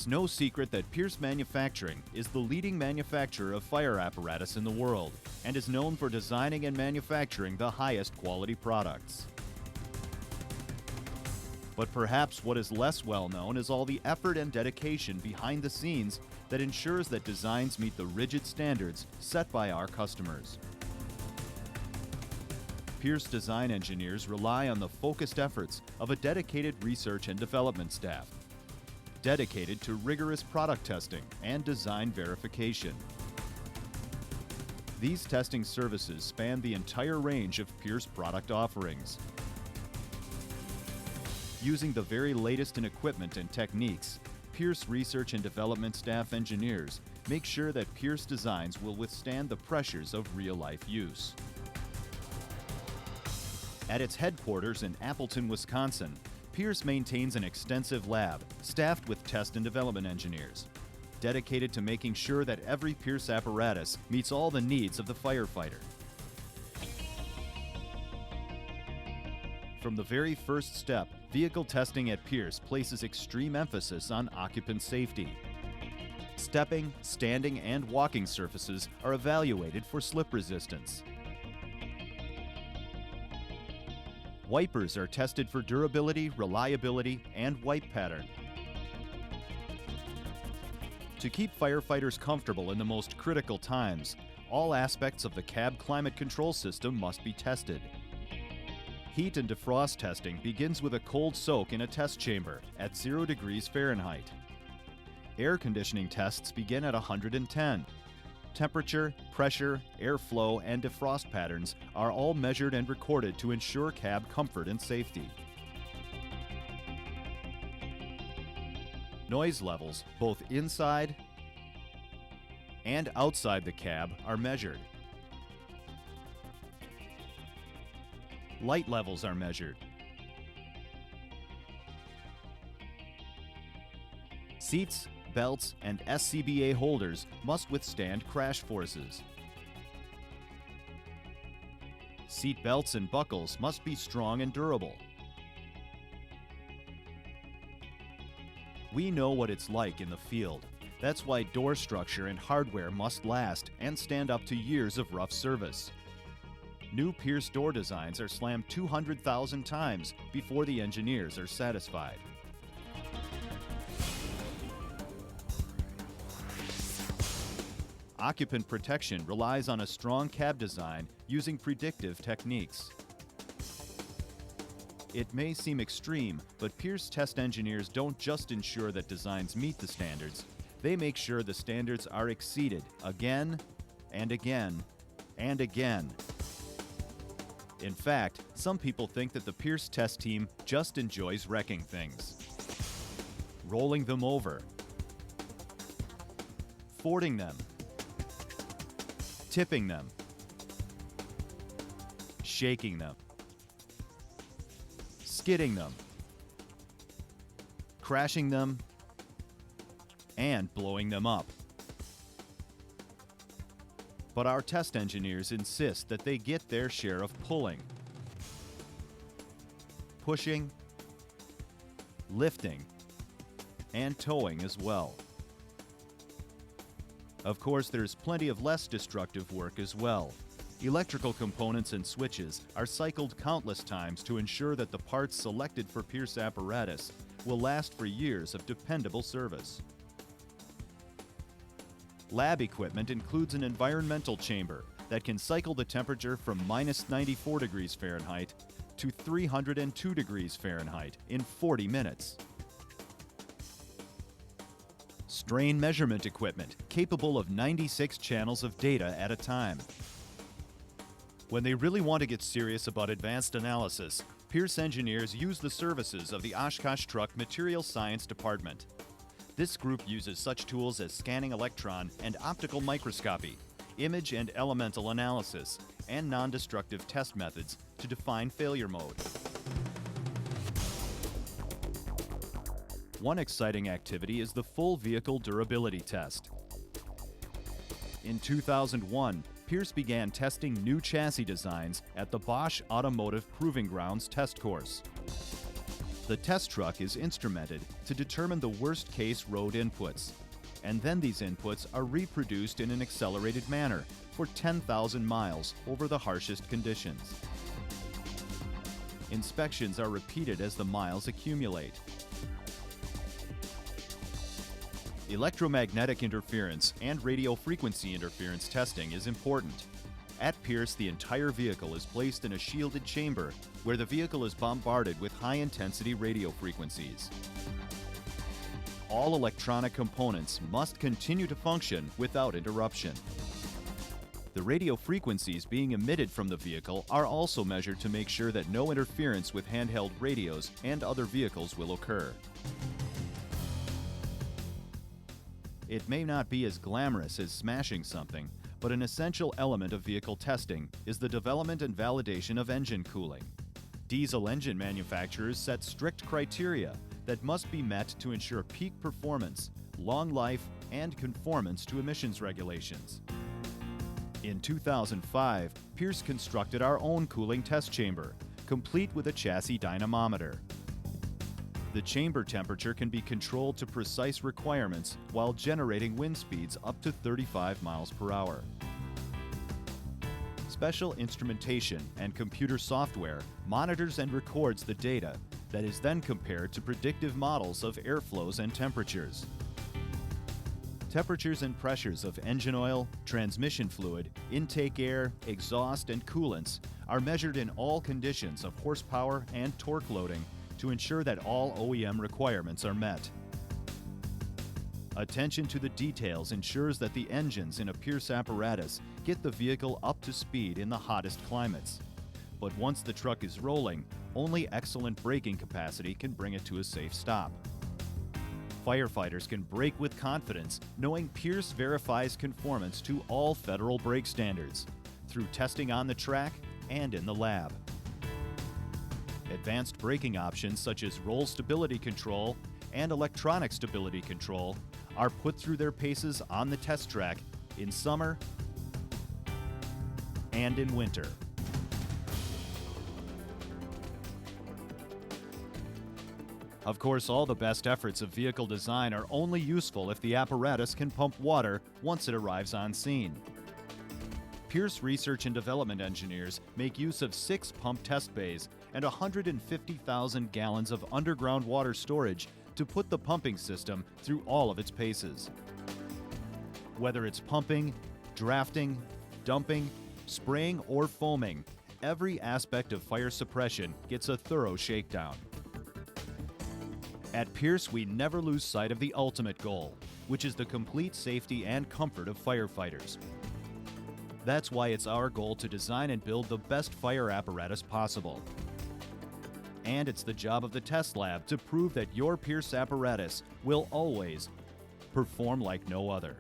It's no secret that Pierce Manufacturing is the leading manufacturer of fire apparatus in the world and is known for designing and manufacturing the highest quality products. But perhaps what is less well known is all the effort and dedication behind the scenes that ensures that designs meet the rigid standards set by our customers. Pierce design engineers rely on the focused efforts of a dedicated research and development staff, dedicated to rigorous product testing and design verification. These testing services span the entire range of Pierce product offerings. Using the very latest in equipment and techniques, Pierce research and development staff engineers make sure that Pierce designs will withstand the pressures of real-life use. At its headquarters in Appleton, Wisconsin, Pierce maintains an extensive lab staffed with test and development engineers, dedicated to making sure that every Pierce apparatus meets all the needs of the firefighter. From the very first step, vehicle testing at Pierce places extreme emphasis on occupant safety. Stepping, standing, and walking surfaces are evaluated for slip resistance. Wipers are tested for durability, reliability, and wipe pattern. To keep firefighters comfortable in the most critical times, all aspects of the cab climate control system must be tested. Heat and defrost testing begins with a cold soak in a test chamber at 0 degrees Fahrenheit. Air conditioning tests begin at 110. Temperature, pressure, airflow, and defrost patterns are all measured and recorded to ensure cab comfort and safety. Noise levels, both inside and outside the cab, are measured. Light levels are measured. Seats, belts, and SCBA holders must withstand crash forces. Seat belts and buckles must be strong and durable. We know what it's like in the field. That's why door structure and hardware must last and stand up to years of rough service. New Pierce door designs are slammed 200,000 times before the engineers are satisfied. Occupant protection relies on a strong cab design using predictive techniques. It may seem extreme, but Pierce test engineers don't just ensure that designs meet the standards, they make sure the standards are exceeded again and again and again. In fact, some people think that the Pierce test team just enjoys wrecking things. Rolling them over, fording them, tipping them, shaking them, skidding them, crashing them, and blowing them up. But our test engineers insist that they get their share of pulling, pushing, lifting, and towing as well. Of course, there's plenty of less destructive work as well. Electrical components and switches are cycled countless times to ensure that the parts selected for Pierce apparatus will last for years of dependable service. Lab equipment includes an environmental chamber that can cycle the temperature from -94 degrees Fahrenheit to 302 degrees Fahrenheit in 40 minutes. Strain measurement equipment capable of 96 channels of data at a time. When they really want to get serious about advanced analysis, Pierce engineers use the services of the Oshkosh Truck Material Science Department. This group uses such tools as scanning electron and optical microscopy, image and elemental analysis, and non-destructive test methods to define failure mode. One exciting activity is the full vehicle durability test. In 2001, Pierce began testing new chassis designs at the Bosch Automotive Proving Grounds test course. The test truck is instrumented to determine the worst-case road inputs, and then these inputs are reproduced in an accelerated manner for 10,000 miles over the harshest conditions. Inspections are repeated as the miles accumulate. Electromagnetic interference and radio frequency interference testing is important. At Pierce, the entire vehicle is placed in a shielded chamber where the vehicle is bombarded with high-intensity radio frequencies. All electronic components must continue to function without interruption. The radio frequencies being emitted from the vehicle are also measured to make sure that no interference with handheld radios and other vehicles will occur. It may not be as glamorous as smashing something, but an essential element of vehicle testing is the development and validation of engine cooling. Diesel engine manufacturers set strict criteria that must be met to ensure peak performance, long life, and conformance to emissions regulations. In 2005, Pierce constructed our own cooling test chamber, complete with a chassis dynamometer. The chamber temperature can be controlled to precise requirements while generating wind speeds up to 35 miles per hour. Special instrumentation and computer software monitors and records the data that is then compared to predictive models of airflows and temperatures. Temperatures and pressures of engine oil, transmission fluid, intake air, exhaust, and coolants are measured in all conditions of horsepower and torque loading to ensure that all OEM requirements are met. Attention to the details ensures that the engines in a Pierce apparatus get the vehicle up to speed in the hottest climates. But once the truck is rolling, only excellent braking capacity can bring it to a safe stop. Firefighters can brake with confidence knowing Pierce verifies conformance to all federal brake standards through testing on the track and in the lab. Advanced braking options such as roll stability control and electronic stability control are put through their paces on the test track in summer and in winter. Of course, all the best efforts of vehicle design are only useful if the apparatus can pump water once it arrives on scene. Pierce research and development engineers make use of 6 pump test bays and 150,000 gallons of underground water storage to put the pumping system through all of its paces. Whether it's pumping, drafting, dumping, spraying, or foaming, every aspect of fire suppression gets a thorough shakedown. At Pierce, we never lose sight of the ultimate goal, which is the complete safety and comfort of firefighters. That's why it's our goal to design and build the best fire apparatus possible. And it's the job of the test lab to prove that your Pierce apparatus will always perform like no other.